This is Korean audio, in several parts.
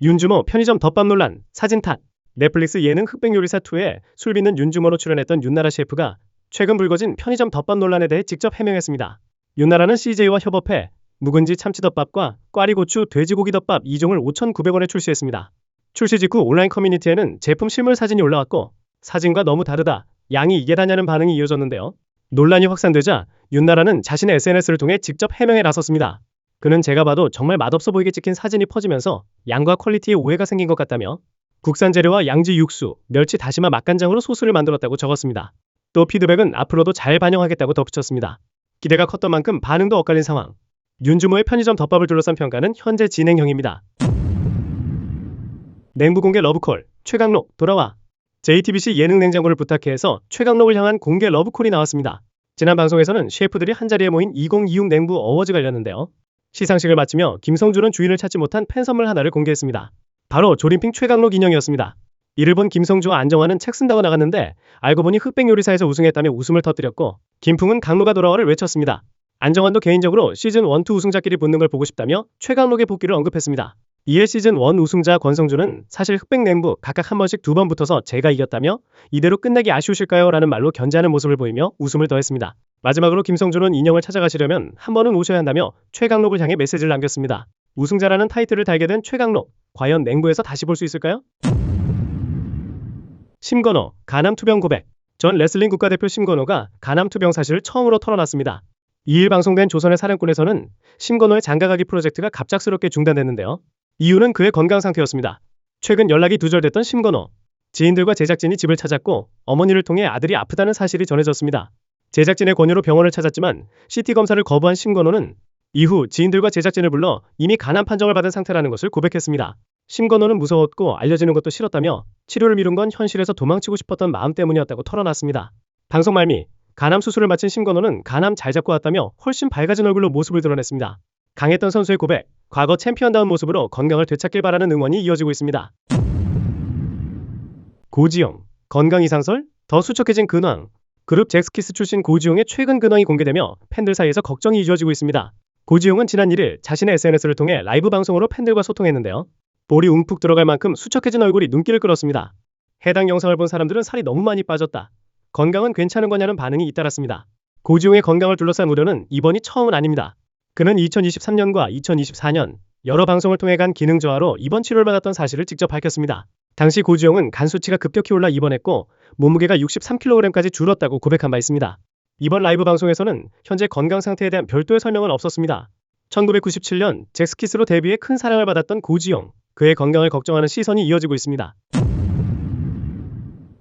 윤주모 편의점 덮밥 논란, 사진 탓. 넷플릭스 예능 흑백요리사2에 술 빚는 윤주모로 출연했던 윤나라 셰프가 최근 불거진 편의점 덮밥 논란에 대해 직접 해명했습니다. 윤나라는 CJ와 협업해 묵은지 참치덮밥과 꽈리고추 돼지고기덮밥 2종을 5,900원에 출시했습니다. 출시 직후 온라인 커뮤니티에는 제품 실물 사진이 올라왔고 사진과 너무 다르다, 양이 이게 다냐는 반응이 이어졌는데요. 논란이 확산되자 윤나라는 자신의 SNS를 통해 직접 해명에 나섰습니다. 그는 제가 봐도 정말 맛없어 보이게 찍힌 사진이 퍼지면서 양과 퀄리티에 오해가 생긴 것 같다며 국산 재료와 양지 육수, 멸치 다시마 맛간장으로 소스를 만들었다고 적었습니다. 또 피드백은 앞으로도 잘 반영하겠다고 덧붙였습니다. 기대가 컸던 만큼 반응도 엇갈린 상황. 윤주모의 편의점 덮밥을 둘러싼 평가는 현재 진행형입니다. 냉부 공개 러브콜, 최강록 돌아와. JTBC 예능 냉장고를 부탁해서 최강록을 향한 공개 러브콜이 나왔습니다. 지난 방송에서는 셰프들이 한자리에 모인 2026 냉부 어워즈 관련인데요. 시상식을 마치며 김성준은 주인을 찾지 못한 팬 선물 하나를 공개했습니다. 바로 조림핑 최강록 인형이었습니다. 이를 본 김성주와 안정환은 책 쓴다고 나갔는데 알고 보니 흑백요리사에서 우승했다며 웃음을 터뜨렸고 김풍은 강로가 돌아와를 외쳤습니다. 안정환도 개인적으로 시즌 1, 2 우승자끼리 붙는 걸 보고 싶다며 최강록의 복귀를 언급했습니다. 이에 시즌 1 우승자 권성준은 사실 흑백냉부 각각 한 번씩 2번 붙어서 제가 이겼다며 이대로 끝내기 아쉬우실까요? 라는 말로 견제하는 모습을 보이며 웃음을 더했습니다. 마지막으로 김성준은 인형을 찾아가시려면 한 번은 오셔야 한다며 최강록을 향해 메시지를 남겼습니다. 우승자라는 타이틀을 달게 된 최강록, 과연 냉부에서 다시 볼 수 있을까요? 심건호, 간암 투병 고백. 전 레슬링 국가대표 심건호가 간암 투병 사실을 처음으로 털어놨습니다. 2일 방송된 조선의 사령꾼에서는 심건호의 장가가기 프로젝트가 갑작스럽게 중단됐는데요. 이유는 그의 건강 상태였습니다. 최근 연락이 두절됐던 심건호. 지인들과 제작진이 집을 찾았고 어머니를 통해 아들이 아프다는 사실이 전해졌습니다. 제작진의 권유로 병원을 찾았지만 CT 검사를 거부한 심건호는 이후 지인들과 제작진을 불러 이미 간암 판정을 받은 상태라는 것을 고백했습니다. 심건호는 무서웠고 알려지는 것도 싫었다며 치료를 미룬 건 현실에서 도망치고 싶었던 마음 때문이었다고 털어놨습니다. 방송 말미, 간암 수술을 마친 심건호는 간암 잘 잡고 왔다며 훨씬 밝아진 얼굴로 모습을 드러냈습니다. 강했던 선수의 고백, 과거 챔피언다운 모습으로 건강을 되찾길 바라는 응원이 이어지고 있습니다. 고지영, 건강 이상설? 더 수척해진 근황. 그룹 잭스키스 출신 고지용의 최근 근황이 공개되며 팬들 사이에서 걱정이 이어지고 있습니다. 고지용은 지난 1일 자신의 SNS를 통해 라이브 방송으로 팬들과 소통했는데요. 볼이 움푹 들어갈 만큼 수척해진 얼굴이 눈길을 끌었습니다. 해당 영상을 본 사람들은 살이 너무 많이 빠졌다, 건강은 괜찮은 거냐는 반응이 잇따랐습니다. 고지용의 건강을 둘러싼 우려는 이번이 처음은 아닙니다. 그는 2023년과 2024년 여러 방송을 통해 간 기능 저하로 입원 치료를 받았던 사실을 직접 밝혔습니다. 당시 고지용은 간 수치가 급격히 올라 입원했고 몸무게가 63kg까지 줄었다고 고백한 바 있습니다. 이번 라이브 방송에서는 현재 건강 상태에 대한 별도의 설명은 없었습니다. 1997년 잭스키스로 데뷔해 큰 사랑을 받았던 고지용, 그의 건강을 걱정하는 시선이 이어지고 있습니다.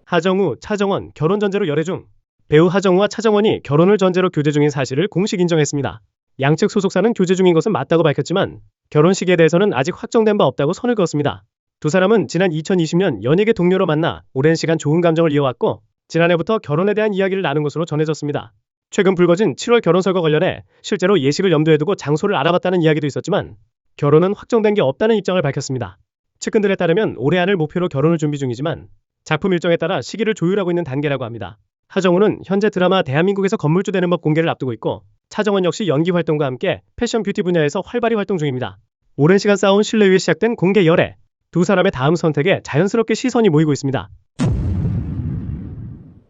하정우, 차정원 결혼 전제로 열애 중. 배우 하정우와 차정원이 결혼을 전제로 교제 중인 사실을 공식 인정했습니다. 양측 소속사는 교제 중인 것은 맞다고 밝혔지만 결혼 시기에 대해서는 아직 확정된 바 없다고 선을 그었습니다. 두 사람은 지난 2020년 연예계 동료로 만나 오랜 시간 좋은 감정을 이어왔고 지난해부터 결혼에 대한 이야기를 나눈 것으로 전해졌습니다. 최근 불거진 7월 결혼설과 관련해 실제로 예식을 염두에 두고 장소를 알아봤다는 이야기도 있었지만 결혼은 확정된 게 없다는 입장을 밝혔습니다. 측근들에 따르면 올해 안을 목표로 결혼을 준비 중이지만 작품 일정에 따라 시기를 조율하고 있는 단계라고 합니다. 하정우는 현재 드라마 대한민국에서 건물주 되는 법 공개를 앞두고 있고 차정원 역시 연기 활동과 함께 패션 뷰티 분야에서 활발히 활동 중입니다. 오랜 시간 쌓아온 신뢰 위에 시작된 공개 열애. 두 사람의 다음 선택에 자연스럽게 시선이 모이고 있습니다.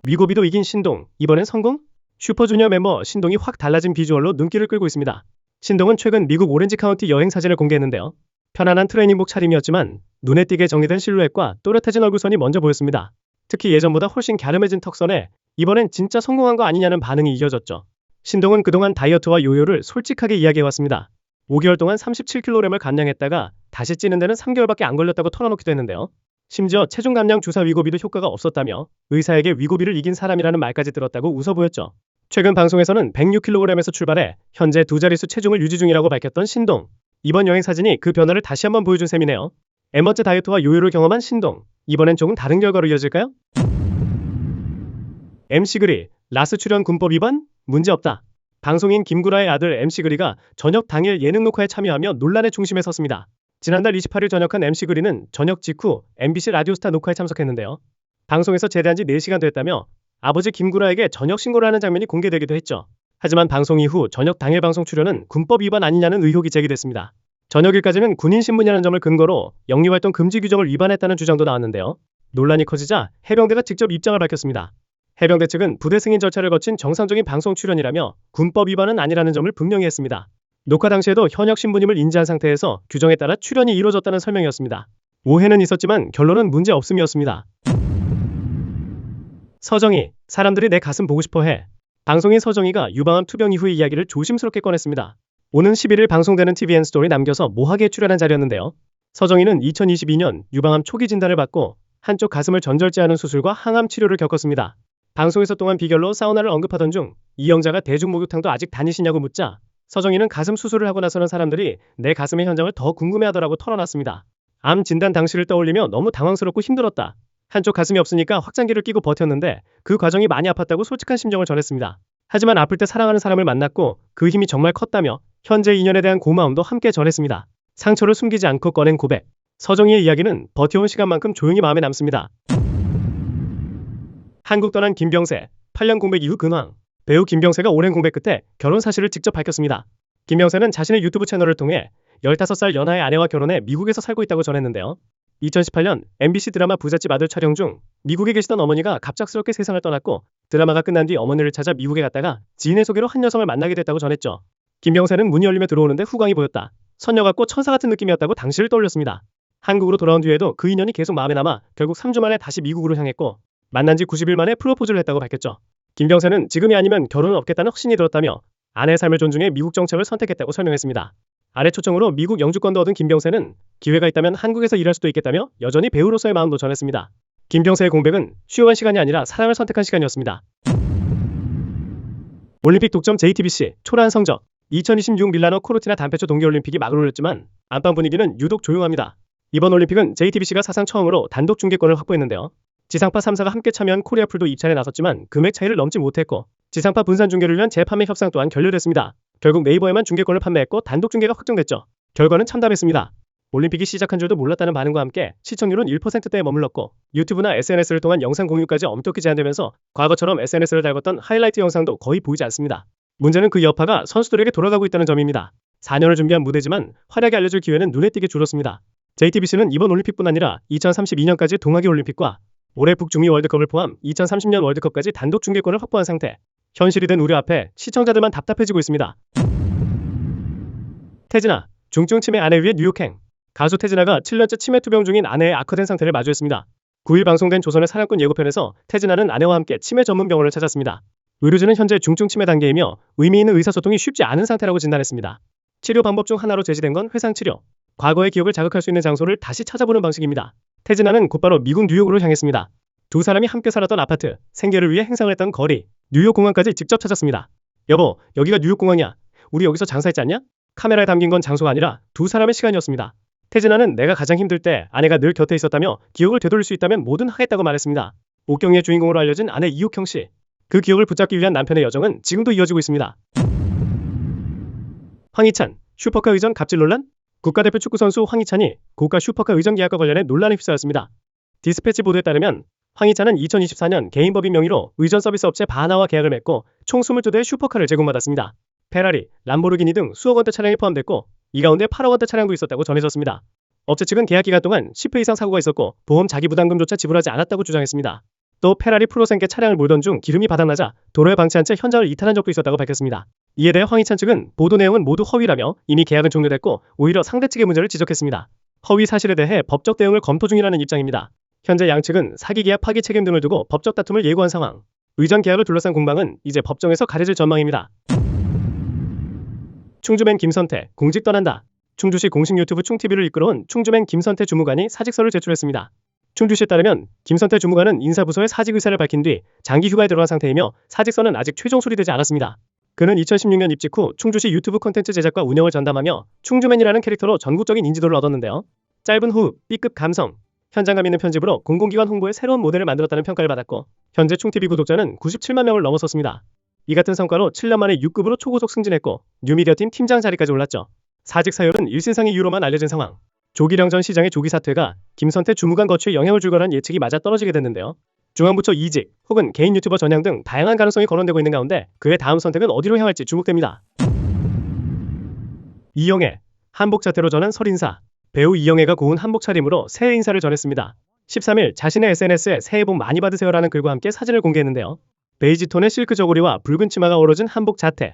위고비도 이긴 신동, 이번엔 성공? 슈퍼주니어 멤버 신동이 확 달라진 비주얼로 눈길을 끌고 있습니다. 신동은 최근 미국 오렌지 카운티 여행 사진을 공개했는데요. 편안한 트레이닝복 차림이었지만 눈에 띄게 정리된 실루엣과 또렷해진 얼굴선이 먼저 보였습니다. 특히 예전보다 훨씬 갸름해진 턱선에 이번엔 진짜 성공한 거 아니냐는 반응이 이어졌죠. 신동은 그동안 다이어트와 요요를 솔직하게 이야기해왔습니다. 5개월 동안 37kg을 감량했다가 다시 찌는 데는 3개월밖에 안 걸렸다고 털어놓기도 했는데요. 심지어 체중 감량 주사 위고비도 효과가 없었다며 의사에게 위고비를 이긴 사람이라는 말까지 들었다고 웃어 보였죠. 최근 방송에서는 106kg에서 출발해 현재 두 자릿수 체중을 유지 중이라고 밝혔던 신동. 이번 여행 사진이 그 변화를 다시 한번 보여준 셈이네요. 엠버제 다이어트와 요요를 경험한 신동. 이번엔 조금 다른 결과로 이어질까요? MC 그리, 라스 출연 군법 위반? 문제없다. 방송인 김구라의 아들 MC 그리가 저녁 당일 예능 녹화에 참여하며 논란의 중심에 섰습니다. 지난달 28일 전역한 MC 그리는 저녁 직후 MBC 라디오스타 녹화에 참석했는데요. 방송에서 제대한 지 4시간 됐다며 아버지 김구라에게 저녁 신고를 하는 장면이 공개되기도 했죠. 하지만 방송 이후 저녁 당일 방송 출연은 군법 위반 아니냐는 의혹이 제기됐습니다. 저녁일까지는 군인신문이라는 점을 근거로 영리활동 금지 규정을 위반했다는 주장도 나왔는데요. 논란이 커지자 해병대가 직접 입장을 밝혔습니다. 해병대 측은 부대 승인 절차를 거친 정상적인 방송 출연이라며 군법 위반은 아니라는 점을 분명히 했습니다. 녹화 당시에도 현역 신부님을 인지한 상태에서 규정에 따라 출연이 이루어졌다는 설명이었습니다. 오해는 있었지만 결론은 문제 없음이었습니다. 서정희, 사람들이 내 가슴 보고 싶어해. 방송인 서정희가 유방암 투병 이후의 이야기를 조심스럽게 꺼냈습니다. 오는 11일 방송되는 TVN 스토리 남겨서 모하게 출연한 자리였는데요. 서정희는 2022년 유방암 초기 진단을 받고 한쪽 가슴을 전절제하는 수술과 항암 치료를 겪었습니다. 방송에서 동안 비결로 사우나를 언급하던 중 이영자가 대중목욕탕도 아직 다니시냐고 묻자 서정희는 가슴 수술을 하고 나서는 사람들이 내 가슴의 현장을 더 궁금해하더라고 털어놨습니다. 암 진단 당시를 떠올리며 너무 당황스럽고 힘들었다. 한쪽 가슴이 없으니까 확장기를 끼고 버텼는데 그 과정이 많이 아팠다고 솔직한 심정을 전했습니다. 하지만 아플 때 사랑하는 사람을 만났고 그 힘이 정말 컸다며 현재 인연에 대한 고마움도 함께 전했습니다. 상처를 숨기지 않고 꺼낸 고백. 서정희의 이야기는 버텨온 시간만큼 조용히 마음에 남습니다. 한국 떠난 김병세, 8년 공백 이후 근황. 배우 김병세가 오랜 공백 끝에 결혼 사실을 직접 밝혔습니다. 김병세는 자신의 유튜브 채널을 통해 15살 연하의 아내와 결혼해 미국에서 살고 있다고 전했는데요. 2018년 MBC 드라마 부잣집 아들 촬영 중 미국에 계시던 어머니가 갑작스럽게 세상을 떠났고 드라마가 끝난 뒤 어머니를 찾아 미국에 갔다가 지인의 소개로 한 여성을 만나게 됐다고 전했죠. 김병세는 문이 열리며 들어오는데 후광이 보였다. 선녀 같고 천사 같은 느낌이었다고 당시를 떠올렸습니다. 한국으로 돌아온 뒤에도 그 인연이 계속 마음에 남아 결국 3주 만에 다시 미국으로 향했고 만난 지 90일 만에 프로포즈를 했다고 밝혔죠. 김병세는 지금이 아니면 결혼은 없겠다는 확신이 들었다며 아내의 삶을 존중해 미국 정착을 선택했다고 설명했습니다. 아래 초청으로 미국 영주권도 얻은 김병세는 기회가 있다면 한국에서 일할 수도 있겠다며 여전히 배우로서의 마음도 전했습니다. 김병세의 공백은 쉬워한 시간이 아니라 사랑을 선택한 시간이었습니다. 올림픽 독점 JTBC 초라한 성적. 2026 밀라노 코르티나 단페초 동계올림픽이 막을 올렸지만 안방 분위기는 유독 조용합니다. 이번 올림픽은 JTBC가 사상 처음으로 단독 중계권을 확보했는데요. 지상파 3사가 함께 참여한 코리아풀도 입찰에 나섰지만 금액 차이를 넘지 못했고 지상파 분산 중계를 위한 재판매 협상 또한 결렬됐습니다. 결국 네이버에만 중계권을 판매했고 단독 중계가 확정됐죠. 결과는 참담했습니다. 올림픽이 시작한 줄도 몰랐다는 반응과 함께 시청률은 1%대에 머물렀고 유튜브나 SNS를 통한 영상 공유까지 엄격히 제한되면서 과거처럼 SNS를 달궜던 하이라이트 영상도 거의 보이지 않습니다. 문제는 그 여파가 선수들에게 돌아가고 있다는 점입니다. 4년을 준비한 무대지만 활약이 알려질 기회는 눈에 띄게 줄었습니다. JTBC는 이번 올림픽뿐 아니라 2032년까지 동아기올림픽과 올해 북중미 월드컵을 포함 2030년 월드컵까지 단독 중계권을 확보한 상태. 현실이 된 우려 앞에 시청자들만 답답해지고 있습니다. 태진아, 중증 치매 아내 위해 뉴욕행. 가수 태진아가 7년째 치매 투병 중인 아내의 악화된 상태를 마주했습니다. 9일 방송된 조선의 사랑꾼 예고편에서 태진아는 아내와 함께 치매 전문 병원을 찾았습니다. 의료진은 현재 중증 치매 단계이며 의미 있는 의사소통이 쉽지 않은 상태라고 진단했습니다. 치료 방법 중 하나로 제시된 건 회상치료. 과거의 기억을 자극할 수 있는 장소를 다시 찾아보는 방식입니다. 태진아는 곧바로 미국 뉴욕으로 향했습니다. 두 사람이 함께 살았던 아파트, 생계를 위해 행상을 했던 거리, 뉴욕 공항까지 직접 찾았습니다. 여보, 여기가 뉴욕 공항이야. 우리 여기서 장사했지 않냐? 카메라에 담긴 건 장소가 아니라 두 사람의 시간이었습니다. 태진아는 내가 가장 힘들 때 아내가 늘 곁에 있었다며 기억을 되돌릴 수 있다면 뭐든 하겠다고 말했습니다. 옥경이의 주인공으로 알려진 아내 이옥형 씨. 그 기억을 붙잡기 위한 남편의 여정은 지금도 이어지고 있습니다. 황희찬, 슈퍼카 의전 갑질 논란? 국가대표 축구선수 황희찬이 고가 슈퍼카 의전 계약과 관련해 논란에 휩싸였습니다. 디스패치 보도에 따르면 황희찬은 2024년 개인법인 명의로 의전 서비스 업체 바하나와 계약을 맺고 총 22대의 슈퍼카를 제공받았습니다. 페라리, 람보르기니 등 수억 원대 차량이 포함됐고 이 가운데 8억 원대 차량도 있었다고 전해졌습니다. 업체 측은 계약 기간 동안 10회 이상 사고가 있었고 보험 자기 부담금조차 지불하지 않았다고 주장했습니다. 또 페라리 프로생께 차량을 몰던 중 기름이 바닥나자 도로에 방치한 채 현장을 이탈한 적도 있었다고 밝혔습니다. 이에 대해 황희찬 측은 보도 내용은 모두 허위라며 이미 계약은 종료됐고 오히려 상대 측의 문제를 지적했습니다. 허위 사실에 대해 법적 대응을 검토 중이라는 입장입니다. 현재 양측은 사기 계약 파기 책임 등을 두고 법적 다툼을 예고한 상황. 의전 계약을 둘러싼 공방은 이제 법정에서 가려질 전망입니다. 충주맨 김선태, 공직 떠난다. 충주시 공식 유튜브 충TV를 이끌어온 충주맨 김선태 주무관이 사직서를 제출했습니다. 충주시에 따르면 김선태 주무관은 인사부서에 사직 의사를 밝힌 뒤 장기 휴가에 들어간 상태이며 사직서는 아직 최종 수리되지 않았습니다. 그는 2016년 입직 후 충주시 유튜브 콘텐츠 제작과 운영을 전담하며 충주맨이라는 캐릭터로 전국적인 인지도를 얻었는데요. 짧은 호흡, B급 감성, 현장감 있는 편집으로 공공기관 홍보에 새로운 모델을 만들었다는 평가를 받았고 현재 충TV 구독자는 97만 명을 넘어섰습니다. 이 같은 성과로 7년 만에 6급으로 초고속 승진했고 뉴미디어팀 팀장 자리까지 올랐죠. 사직 사유는 일신상의 이유로만 알려진 상황. 조기령 전 시장의 조기 사퇴가 김선태 주무관 거취에 영향을 줄 거란 예측이 맞아떨어지게 됐는데요. 중앙부처 이직 혹은 개인 유튜버 전향 등 다양한 가능성이 거론되고 있는 가운데 그의 다음 선택은 어디로 향할지 주목됩니다. 이영애, 한복 자태로 전한 설인사. 배우 이영애가 고운 한복 차림으로 새해 인사를 전했습니다. 13일 자신의 SNS에 새해 복 많이 받으세요라는 글과 함께 사진을 공개했는데요. 베이지 톤의 실크 저고리와 붉은 치마가 어우러진 한복 자태.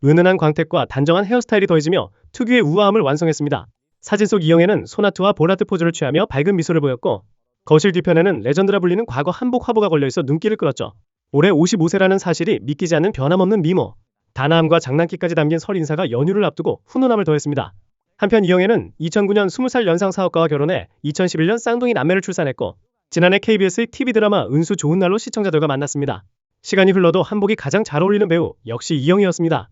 은은한 광택과 단정한 헤어스타일이 더해지며 특유의 우아함을 완성했습니다. 사진 속 이영애는 소나트와 보라트 포즈를 취하며 밝은 미소를 보였고 거실 뒤편에는 레전드라 불리는 과거 한복 화보가 걸려있어 눈길을 끌었죠. 올해 55세라는 사실이 믿기지 않는 변함없는 미모. 단아함과 장난기까지 담긴 설 인사가 연휴를 앞두고 훈훈함을 더했습니다. 한편 이영애는 2009년 20살 연상 사업가와 결혼해 2011년 쌍둥이 남매를 출산했고 지난해 KBS의 TV 드라마 은수 좋은 날로 시청자들과 만났습니다. 시간이 흘러도 한복이 가장 잘 어울리는 배우 역시 이영애였습니다.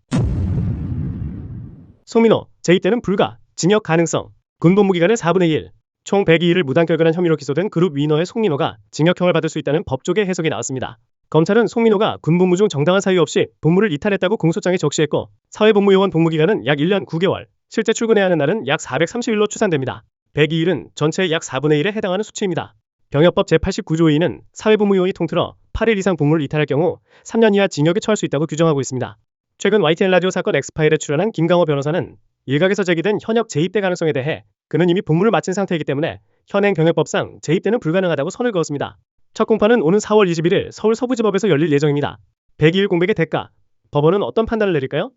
송민호, 제2때는 불가, 징역 가능성. 군복무 기간의 4분의 1. 총 102일을 무단결근한 혐의로 기소된 그룹 위너의 송민호가 징역형을 받을 수 있다는 법조계 해석이 나왔습니다. 검찰은 송민호가 군복무 중 정당한 사유 없이 복무를 이탈했다고 공소장에 적시했고 사회복무요원 복무기간은 약 1년 9개월, 실제 출근해야 하는 날은 약 430일로 추산됩니다. 102일은 전체의 약 4분의 1에 해당하는 수치입니다. 병역법 제89조 2는 사회복무요원이 통틀어 8일 이상 복무를 이탈할 경우 3년 이하 징역에 처할 수 있다고 규정하고 있습니다. 최근 YTN 라디오 사건 엑스파일에 출연한 김강호 변호사는 일각에서 제기된 현역 재입대 가능성에 대해 그는 이미 복무를 마친 상태이기 때문에 현행 병역법상 재입대는 불가능하다고 선을 그었습니다. 첫 공판은 오는 4월 21일 서울 서부지법에서 열릴 예정입니다. 102일 공백의 대가, 법원은 어떤 판단을 내릴까요?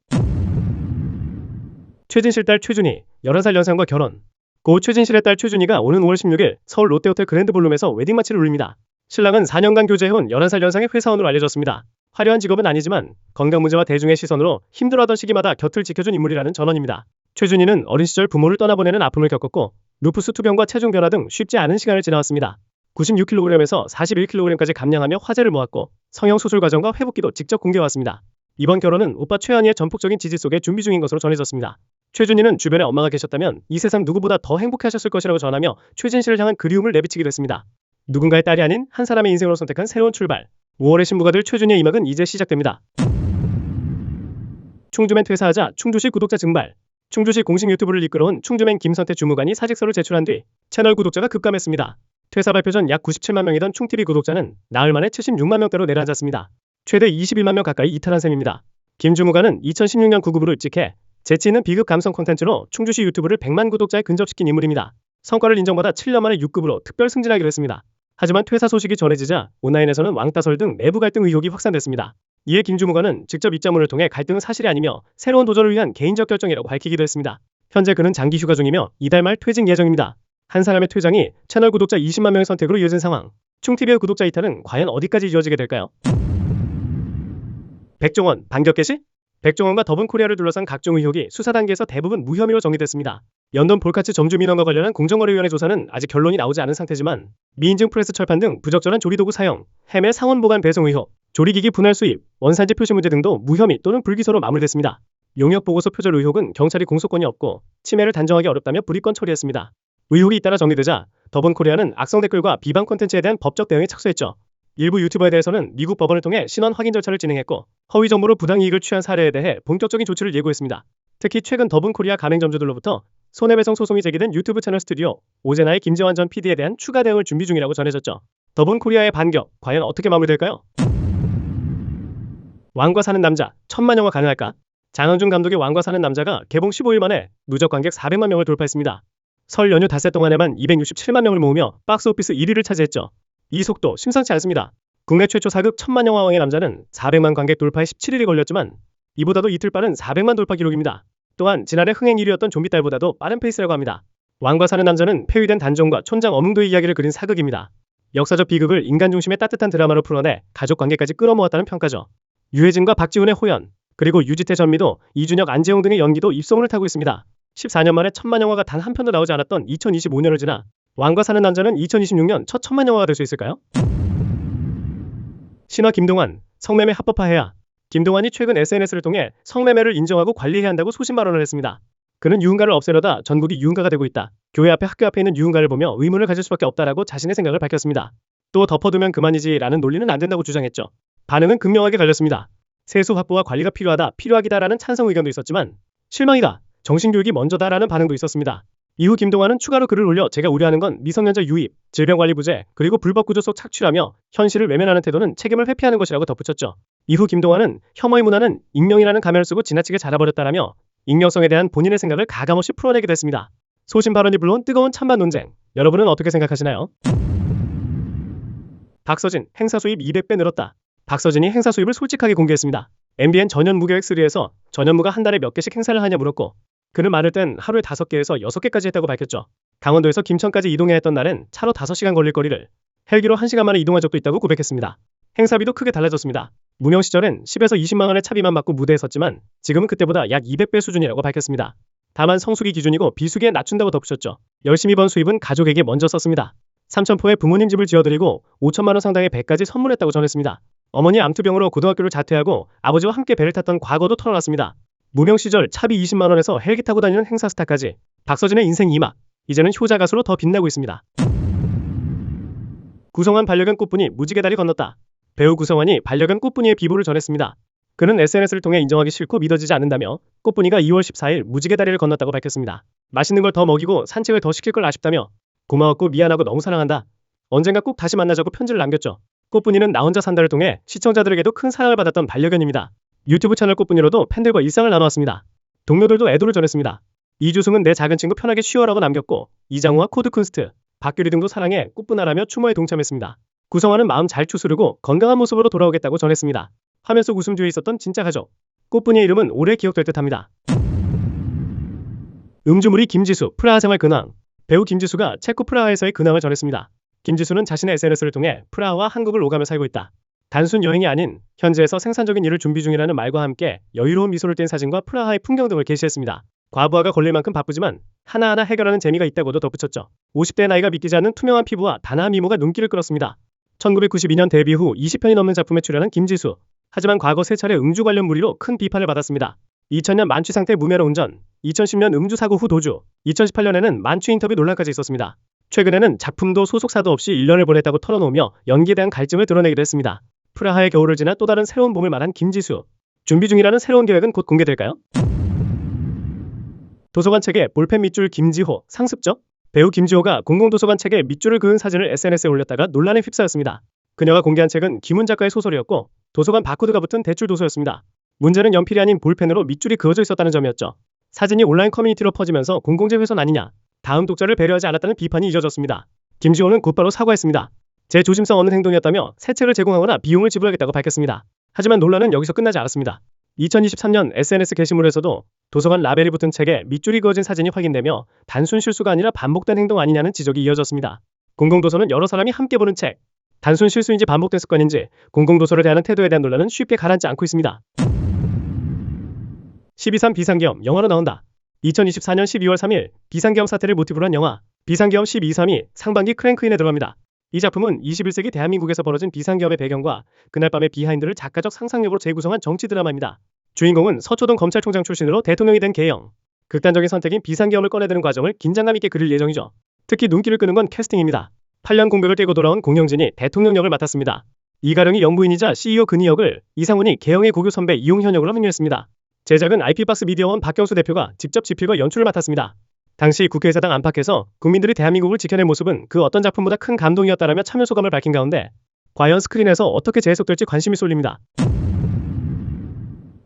최진실 딸 최준희, 11살 연상과 결혼. 고 최진실의 딸 최준희가 오는 5월 16일 서울 롯데호텔 그랜드볼룸에서 웨딩마치를 울립니다. 신랑은 4년간 교제해온 11살 연상의 회사원으로 알려졌습니다. 화려한 직업은 아니지만 건강 문제와 대중의 시선으로 힘들어하던 시기마다 곁을 지켜준 인물이라는 전언입니다. 최준희는 어린 시절 부모를 떠나보내는 아픔을 겪었고 루푸스 투병과 체중 변화 등 쉽지 않은 시간을 지나왔습니다. 96kg에서 41kg까지 감량하며 화제를 모았고 성형 수술 과정과 회복기도 직접 공개해왔습니다. 이번 결혼은 오빠 최한희의 전폭적인 지지 속에 준비 중인 것으로 전해졌습니다. 최준희는 주변에 엄마가 계셨다면 이 세상 누구보다 더 행복해하셨을 것이라고 전하며 최진실을 향한 그리움을 내비치기도 했습니다. 누군가의 딸이 아닌 한 사람의 인생으로 선택한 새로운 출발. 5월에 신부가 될 최준희의 이막은 이제 시작됩니다. 충주맨 퇴사하자 충주시 구독자 증발. 충주시 공식 유튜브를 이끌어온 충주맨 김선태 주무관이 사직서를 제출한 뒤 채널 구독자가 급감했습니다. 퇴사 발표 전 약 97만 명이던 충TV 구독자는 나흘 만에 76만 명대로 내려앉았습니다. 최대 21만 명 가까이 이탈한 셈입니다. 김 주무관은 2016년 9급으로 일찍해 재치 있는 비급 감성 콘텐츠로 충주시 유튜브를 100만 구독자에 근접시킨 인물입니다. 성과를 인정받아 7년 만에 6급으로 특별 승진하기로 했습니다. 하지만 퇴사 소식이 전해지자 온라인에서는 왕따설 등 내부 갈등 의혹이 확산됐습니다. 이에 김 주무관은 직접 입장문을 통해 갈등은 사실이 아니며 새로운 도전을 위한 개인적 결정이라고 밝히기도 했습니다. 현재 그는 장기 휴가 중이며 이달 말 퇴직 예정입니다. 한 사람의 퇴장이 채널 구독자 20만 명의 선택으로 이어진 상황. 충TV의 구독자 이탈은 과연 어디까지 이어지게 될까요? 백종원, 반격 개시? 백종원과 더본코리아를 둘러싼 각종 의혹이 수사 단계에서 대부분 무혐의로 정리됐습니다. 연돈 볼카츠 점주 민원과 관련한 공정거래위원회 조사는 아직 결론이 나오지 않은 상태지만 미인증 프레스 철판 등 부적절한 조리도구 사용, 해매 상온 보관 배송 의혹, 조리기기 분할 수입, 원산지 표시 문제 등도 무혐의 또는 불기소로 마무리됐습니다. 용역 보고서 표절 의혹은 경찰이 공소권이 없고 침해를 단정하기 어렵다며 불이권 처리했습니다. 의혹이 잇따라 정리되자 더본코리아는 악성 댓글과 비방 콘텐츠에 대한 법적 대응에 착수했죠. 일부 유튜버에 대해서는 미국 법원을 통해 신원 확인 절차를 진행했고 허위 정보로 부당 이익을 취한 사례에 대해 본격적인 조치를 예고했습니다. 특히 최근 더본코리아 가맹점주들로부터 손해배상 소송이 제기된 유튜브 채널 스튜디오 오제나의 김재환 전 PD에 대한 추가 대응을 준비 중이라고 전해졌죠. 더본코리아의 반격, 과연 어떻게 마무리될까요? 왕과 사는 남자, 1000만 영화 가능할까? 장헌준 감독의 왕과 사는 남자가 개봉 15일 만에 누적 관객 400만 명을 돌파했습니다. 설 연휴 닷새 동안에만 267만 명을 모으며 박스오피스 1위를 차지했죠. 이 속도 심상치 않습니다. 국내 최초 사극 1000만 영화 왕의 남자는 400만 관객 돌파에 17일이 걸렸지만 이보다도 이틀 빠른 400만 돌파 기록입니다. 또한 지난해 흥행 1위였던 좀비딸보다도 빠른 페이스라고 합니다. 왕과 사는 남자는 폐위된 단종과 촌장 어몽도의 이야기를 그린 사극입니다. 역사적 비극을 인간 중심의 따뜻한 드라마로 풀어내 가족 관계까지 끌어모았다는 평가죠. 유해진과 박지훈의 호연, 그리고 유지태 전미도, 이준혁 안재홍 등의 연기도 입소문을 타고 있습니다. 14년 만에 1000만 영화가 단 한 편도 나오지 않았던 2025년을 지나 왕과 사는 남자는 2026년 첫 1000만 영화가 될 수 있을까요? 신화 김동완, 성매매 합법화해야. 김동완이 최근 SNS를 통해 성매매를 인정하고 관리해야 한다고 소신 발언을 했습니다. 그는 유흥가를 없애려다 전국이 유흥가가 되고 있다. 교회 앞에 학교 앞에 있는 유흥가를 보며 의문을 가질 수밖에 없다라고 자신의 생각을 밝혔습니다. 또 덮어두면 그만이지 라는 논리는 안 된다고 주장했죠. 반응은 극명하게 갈렸습니다. 세수 확보와 관리가 필요하기다라는 찬성 의견도 있었지만 실망이다, 정신교육이 먼저다라는 반응도 있었습니다. 이후 김동완은 추가로 글을 올려 제가 우려하는 건 미성년자 유입, 질병관리 부재, 그리고 불법 구조 속 착취라며 현실을 외면하는 태도는 책임을 회피하는 것이라고 덧붙였죠. 이후 김동완은 혐오의 문화는 익명이라는 가면을 쓰고 지나치게 자라버렸다라며 익명성에 대한 본인의 생각을 가감없이 풀어내기도 했습니다. 소신 발언이 불러온 뜨거운 찬반 논쟁, 여러분은 어떻게 생각하시나요? 박서진, 행사 수입 200배 늘었다. 박서진이 행사 수입을 솔직하게 공개했습니다. MBN 전현 무계획 3에서 전현무가 한 달에 몇 개씩 행사를 하냐 물었고, 그는 많을 땐 하루에 5개에서 6개까지 했다고 밝혔죠. 강원도에서 김천까지 이동해야 했던 날엔 차로 5시간 걸릴 거리를 헬기로 1시간 만에 이동한 적도 있다고 고백했습니다. 행사비도 크게 달라졌습니다. 무명 시절엔 10에서 20만 원의 차비만 받고 무대에 섰지만 지금은 그때보다 약 200배 수준이라고 밝혔습니다. 다만 성수기 기준이고 비수기에 낮춘다고 덧붙였죠. 열심히 번 수입은 가족에게 먼저 썼습니다. 삼천포에 부모님 집을 지어드리고 5천만 원 상당의 배까지 선물했다고 전했습니다. 어머니 암투병으로 고등학교를 자퇴하고 아버지와 함께 배를 탔던 과거도 털어놨습니다. 무명 시절 차비 20만 원에서 헬기 타고 다니는 행사 스타까지 박서진의 인생 2막, 이제는 효자 가수로 더 빛나고 있습니다. 구성환 반려견 꽃분이 무지개 다리 건넜다. 배우 구성환이 반려견 꽃분이의 비보를 전했습니다. 그는 SNS를 통해 인정하기 싫고 믿어지지 않는다며 꽃분이가 2월 14일 무지개 다리를 건넜다고 밝혔습니다. 맛있는 걸 더 먹이고 산책을 더 시킬 걸 아쉽다며 고마웠고 미안하고 너무 사랑한다. 언젠가 꼭 다시 만나자고 편지를 남겼죠. 꽃분이는 나 혼자 산다를 통해 시청자들에게도 큰 사랑을 받았던 반려견입니다. 유튜브 채널 꽃분이로도 팬들과 일상을 나눠왔습니다. 동료들도 애도를 전했습니다. 이주승은 내 작은 친구 편하게 쉬어라고 남겼고, 이장우와 코드쿤스트, 박규리 등도 사랑해 꽃분하라며 추모에 동참했습니다. 구성환은 마음 잘 추스르고 건강한 모습으로 돌아오겠다고 전했습니다. 화면 속 웃음 뒤에 있었던 진짜 가족. 꽃분이의 이름은 오래 기억될 듯합니다. 음주물이 김지수, 프라하 생활 근황. 배우 김지수가 체코 프라하에서의 근황을 전했습니다. 김지수는 자신의 SNS를 통해 프라하와 한국을 오가며 살고 있다. 단순 여행이 아닌 현지에서 생산적인 일을 준비 중이라는 말과 함께 여유로운 미소를 띤 사진과 프라하의 풍경 등을 게시했습니다. 과부하가 걸릴 만큼 바쁘지만 하나하나 해결하는 재미가 있다고도 덧붙였죠. 50대의 나이가 믿기지 않는 투명한 피부와 단아한 미모가 눈길을 끌었습니다. 1992년 데뷔 후 20편이 넘는 작품에 출연한 김지수. 하지만 과거 3차례 음주 관련 무리로 큰 비판을 받았습니다. 2000년 만취 상태 무면허 운전, 2010년 음주 사고 후 도주, 2018년에는 만취 인터뷰 논란까지 있었습니다. 최근에는 작품도 소속사도 없이 1년을 보냈다고 털어놓으며 연기에 대한 갈증을 드러내기도 했습니다. 프라하의 겨울을 지나 또 다른 새로운 봄을 맞은 김지수. 준비 중이라는 새로운 계획은 곧 공개될까요? 도서관 책에 볼펜 밑줄 김지호, 상습적? 배우 김지호가 공공도서관 책에 밑줄을 그은 사진을 SNS에 올렸다가 논란에 휩싸였습니다. 그녀가 공개한 책은 김훈 작가의 소설이었고 도서관 바코드가 붙은 대출 도서였습니다. 문제는 연필이 아닌 볼펜으로 밑줄이 그어져 있었다는 점이었죠. 사진이 온라인 커뮤니티로 퍼지면서 공공재 훼손 아니냐, 다음 독자를 배려하지 않았다는 비판이 이어졌습니다. 김지호는 곧바로 사과했습니다. 제 조심성 없는 행동이었다며 새 책을 제공하거나 비용을 지불하겠다고 밝혔습니다. 하지만 논란은 여기서 끝나지 않았습니다. 2023년 SNS 게시물에서도 도서관 라벨이 붙은 책에 밑줄이 그어진 사진이 확인되며 단순 실수가 아니라 반복된 행동 아니냐는 지적이 이어졌습니다. 공공도서는 여러 사람이 함께 보는 책. 단순 실수인지 반복된 습관인지 공공도서를 대하는 태도에 대한 논란은 쉽게 가라앉지 않고 있습니다. 12.3 비상계엄 영화로 나온다. 2024년 12월 3일 비상계엄 사태를 모티브로 한 영화 비상계엄 12.3이 상반기 크랭크인에 들어갑니다. 이 작품은 21세기 대한민국에서 벌어진 비상계엄의 배경과 그날 밤의 비하인드를 작가적 상상력으로 재구성한 정치 드라마입니다. 주인공은 서초동 검찰총장 출신으로 대통령이 된 계영. 극단적인 선택인 비상계엄을 꺼내드는 과정을 긴장감 있게 그릴 예정이죠. 특히 눈길을 끄는 건 캐스팅입니다. 8년 공백을 깨고 돌아온 공영진이 대통령 역을 맡았습니다. 이가령이 영부인이자 CEO 근희 역을, 이상훈이 계영의 고교 선배 이용현 역으로 합류했습니다. 제작은 IP박스 미디어원 박경수 대표가 직접 집필과 연출을 맡았습니다. 당시 국회의사당 안팎에서 국민들이 대한민국을 지켜낸 모습은 그 어떤 작품보다 큰 감동이었다라며 참여 소감을 밝힌 가운데 과연 스크린에서 어떻게 재해석될지 관심이 쏠립니다.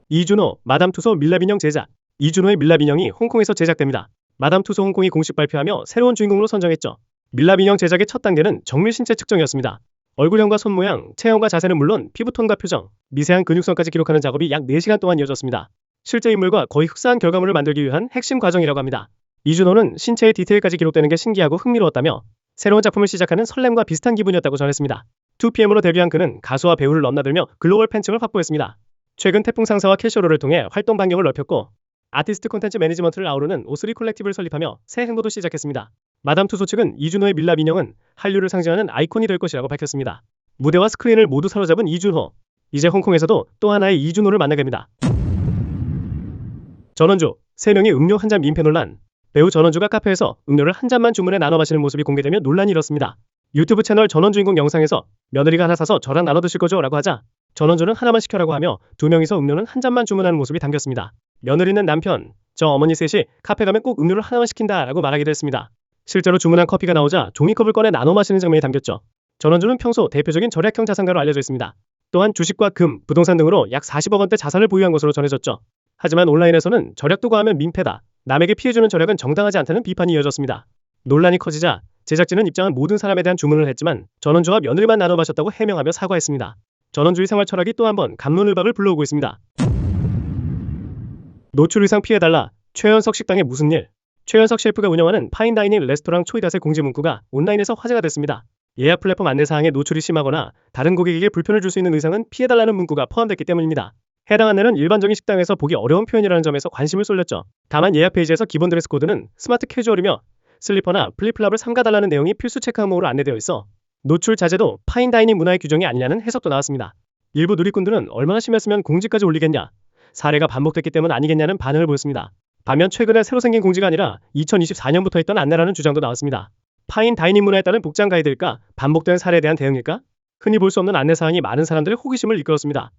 이준호, 마담투소 밀랍인형 제작. 이준호의 밀랍인형이 홍콩에서 제작됩니다. 마담투소 홍콩이 공식 발표하며 새로운 주인공으로 선정했죠. 밀랍인형 제작의 첫 단계는 정밀 신체 측정이었습니다. 얼굴형과 손모양, 체형과 자세는 물론 피부톤과 표정, 미세한 근육선까지 기록하는 작업이 약 4시간 동안 이어졌습니다. 실제 인물과 거의 흡사한 결과물을 만들기 위한 핵심 과정이라고 합니다. 이준호는 신체의 디테일까지 기록되는 게 신기하고 흥미로웠다며 새로운 작품을 시작하는 설렘과 비슷한 기분이었다고 전했습니다. 2PM으로 데뷔한 그는 가수와 배우를 넘나들며 글로벌 팬층을 확보했습니다. 최근 태풍 상사와 캐셔로를 통해 활동 반경을 넓혔고 아티스트 콘텐츠 매니지먼트를 아우르는 O3 콜렉티브를 설립하며 새 행보도 시작했습니다. 마담투소 측은 이준호의 밀랍 인형은 한류를 상징하는 아이콘이 될 것이라고 밝혔습니다. 무대와 스크린을 모두 사로잡은 이준호. 이제 홍콩에서도 또 하나의 이준호를 만나게 됩니다. 전원주, 3명이 음료 한 잔 민폐 논란. 배우 전원주가 카페에서 음료를 한 잔만 주문해 나눠 마시는 모습이 공개되며 논란이 일었습니다. 유튜브 채널 전원주인공 영상에서 며느리가 하나 사서 저랑 나눠 드실 거죠? 라고 하자 전원주는 하나만 시켜라고 하며 2명이서 음료는 한 잔만 주문하는 모습이 담겼습니다. 며느리는 남편, 저 어머니 셋이 카페 가면 꼭 음료를 하나만 시킨다 라고 말하기도 했습니다. 실제로 주문한 커피가 나오자 종이컵을 꺼내 나눠 마시는 장면이 담겼죠. 전원주는 평소 대표적인 절약형 자산가로 알려져 있습니다. 또한 주식과 금, 부동산 등으로 약 40억 원대 자산을 보유한 것으로 전해졌죠. 하지만 온라인에서는 절약도 과하면 민폐다. 남에게 피해주는 절약은 정당하지 않다는 비판이 이어졌습니다. 논란이 커지자 제작진은 입장한 모든 사람에 대한 주문을 했지만 전원주와 며느리만 나눠 마셨다고 해명하며 사과했습니다. 전원주의 생활 철학이 또 한 번 갑론을박을 불러오고 있습니다. 노출 의상 피해달라. 최연석 식당에 무슨 일? 최연석 셰프가 운영하는 파인다이닝 레스토랑 초이닷의 공지 문구가 온라인에서 화제가 됐습니다. 예약 플랫폼 안내사항에 노출이 심하거나 다른 고객에게 불편을 줄 수 있는 의상은 피해달라는 문구가 포함됐기 때문입니다. 해당 안내는 일반적인 식당에서 보기 어려운 표현이라는 점에서 관심을 쏠렸죠. 다만 예약 페이지에서 기본 드레스 코드는 스마트 캐주얼이며 슬리퍼나 플립플랍을 삼가달라는 내용이 필수 체크 항목으로 안내되어 있어 노출 자제도 파인다이닝 문화의 규정이 아니냐는 해석도 나왔습니다. 일부 누리꾼들은 얼마나 심했으면 공지까지 올리겠냐, 사례가 반복됐기 때문 아니겠냐는 반응을 보였습니다. 반면 최근에 새로 생긴 공지가 아니라 2024년부터 있던 안내라는 주장도 나왔습니다. 파인 다이닝 문화에 따른 복장 가이드일까? 반복된 사례에 대한 대응일까? 흔히 볼 수 없는 안내사항이 많은 사람들의 호기심을 이끌었습니다.